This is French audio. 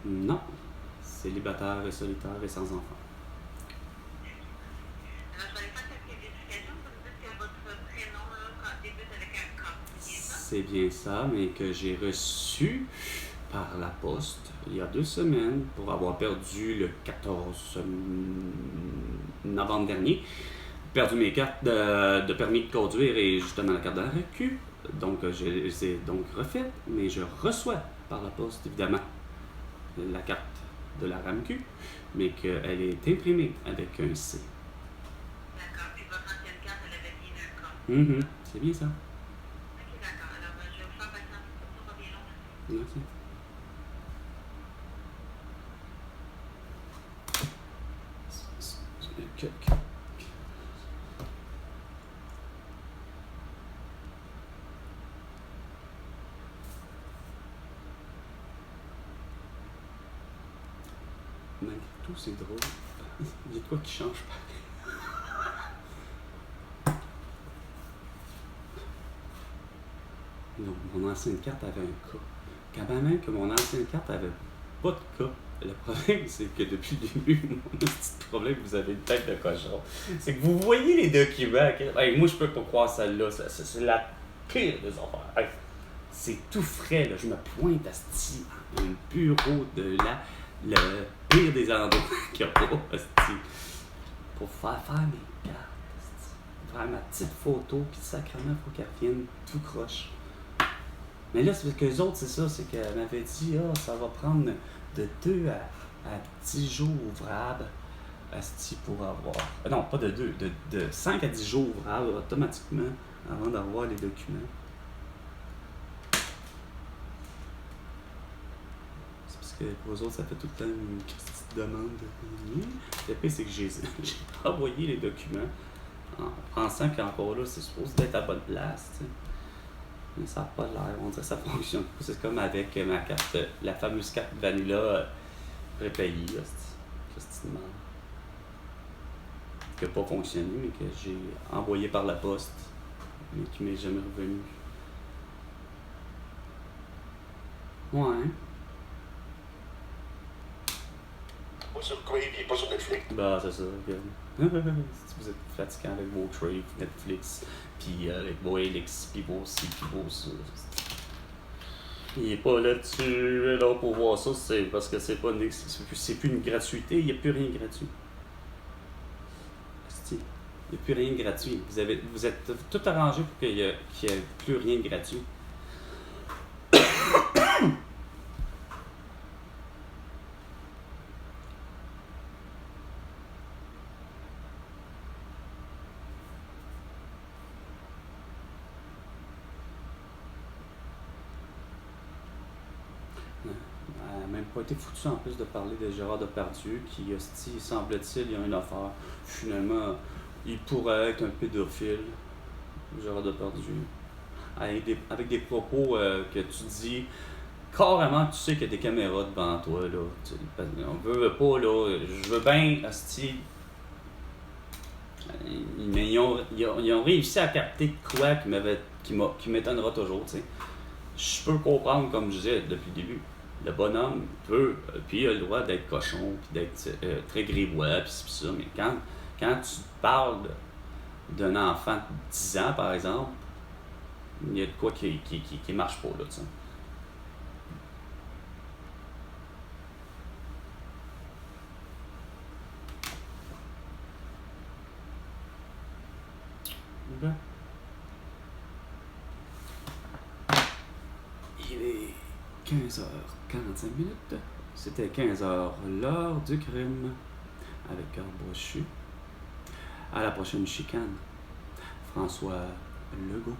Non. Célibataire et solitaire et sans enfant. C'est bien ça, mais que j'ai reçu par la poste il y a 2 semaines pour avoir perdu le 14 novembre dernier. Perdu mes cartes de permis de conduire et justement la carte de la RQ. Donc je les ai donc refaites, mais je reçois par la poste évidemment la carte de la RAMQ, mais qu'elle est imprimée avec un C. D'accord. Puis votre ancienne carte, elle avait bien un cas. C'est bien ça. Ok, d'accord. Alors, je vais vous faire patienter pour ça, pas bien long. Merci. Malgré tout, c'est drôle. Il y a de quoi qui change pas. Non, mon ancienne carte avait un cas. Quand même que mon ancienne carte avait pas de cas. Le problème, c'est que depuis le début, mon petit problème, vous avez une tête de cochon. C'est que vous voyez les documents. Hey, moi, je peux pas croire celle-là. C'est la pire des affaires. Hey, c'est tout frais, là. Je me pointe à un bureau de le pire des endroits qu'il n'y a pas, pour faire mes cartes, faire ma petite photo, puis sacrément, il faut qu'elle revienne tout croche. Mais là, c'est parce que les autres, c'est ça, c'est qu'elle m'avait dit, ça va prendre de 2 à 10 jours ouvrables pour avoir. Non, pas de 2, de 5 à 10 jours ouvrables automatiquement avant d'avoir les documents. C'est parce que pour eux autres, ça fait tout le temps une petite demande. Le pire, c'est que j'ai envoyé les documents en pensant qu'encore là, c'est supposé être à bonne place, t'sais. Mais ça n'a pas l'air, on dirait que ça fonctionne pas. C'est comme avec ma carte, la fameuse carte Vanilla prépayée, justement, qui n'a pas fonctionné, mais que j'ai envoyé par la poste, mais qui m'est jamais revenu. Ouais. Pas sur Crave, il est pas sur Netflix. Bah, c'est ça, regarde. Si vous êtes fatiguant avec vos Crave, Netflix, puis avec vos Elix, puis vos ci, puis vos ça. Il est pas là-dessus, là, pour voir ça, c'est parce que c'est plus une gratuité, il n'y a plus rien de gratuit. Il n'y a plus rien de gratuit. Vous êtes tout arrangé pour qu'il n'y ait plus rien de gratuit. Même pas été foutu en plus de parler de Gérard Depardieu qui, semble-t-il, il y a une affaire. Finalement, il pourrait être un pédophile, Gérard Depardieu. Avec des propos que tu dis carrément que tu sais qu'il y a des caméras devant toi, là. On veut pas, là. Je veux bien, mais ils ont réussi à capter de quoi qui m'étonnera toujours, tu sais. Je peux comprendre, comme je disais depuis le début. Le bonhomme peut, puis il a le droit d'être cochon, puis d'être très grivois, puis ça, mais quand tu parles d'un enfant de 10 ans, par exemple, il y a de quoi qui marche pas, là, tu sais. Okay. Il est 15h45. C'était 15h, l'heure du crime, avec Carl Brochu. À la prochaine chicane, François Legault.